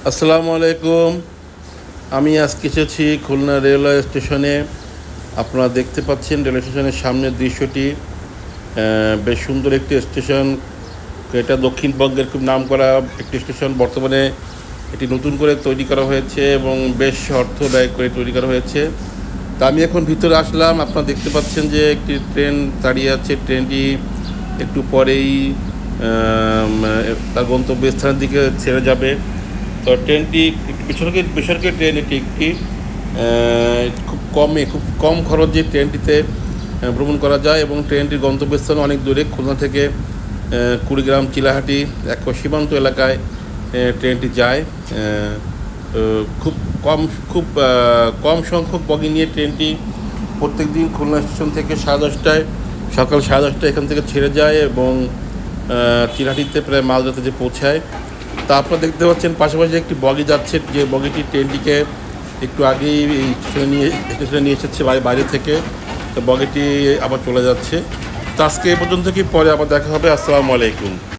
আসসালামু আলাইকুম। আমি আজকে এসেছি খুলনা রেলওয়ে স্টেশনে। আপনারা দেখতে পাচ্ছেন রেলওয়ে স্টেশনের সামনের দৃশ্যটি। বেশ সুন্দর একটি স্টেশন। এটা দক্ষিণবঙ্গের খুব নামকরা একটি স্টেশন। বর্তমানে এটি নতুন করে তৈরি করা হয়েছে এবং বেশ অর্থ ব্যয় করে তৈরি করা হয়েছে। তা আমি এখন ভিতরে আসলাম। আপনারা দেখতে পাচ্ছেন যে একটি ট্রেন দাঁড়িয়ে আছে। ট্রেনটি একটু পরেই তার গন্তব্যস্থানের দিকে ছেড়ে যাবে। তো ট্রেনটি একটি বেসরকারি ট্রেন। এটি একটি খুব কম খরচে ট্রেনটিতে ভ্রমণ করা যায় এবং ট্রেনটির গন্তব্যস্থান অনেক দূরে। খুলনা থেকে কুড়িগ্রাম, চিলাহাটি এক সীমান্ত এলাকায় ট্রেনটি যায়। খুব কম খুব কম সংখ্যক বগি নিয়ে ট্রেনটি প্রত্যেক দিন খুলনা স্টেশন থেকে সকাল 10:30 এখান থেকে ছেড়ে যায় এবং চিলাহাটিতে প্রায় মাঝরাতে যে পৌঁছায়। তা আপনারা দেখতে পাচ্ছেন পাশাপাশি একটি বগি যাচ্ছে, যে বগিটি ট্রেনটিকে একটু আগেই এই স্টেশনে নিয়ে এসেছে বাইরে থেকে। তো বগিটি আবার চলে যাচ্ছে। তো আজকে এ পর্যন্ত, কি পরে আবার দেখা হবে। আসসালামু আলাইকুম।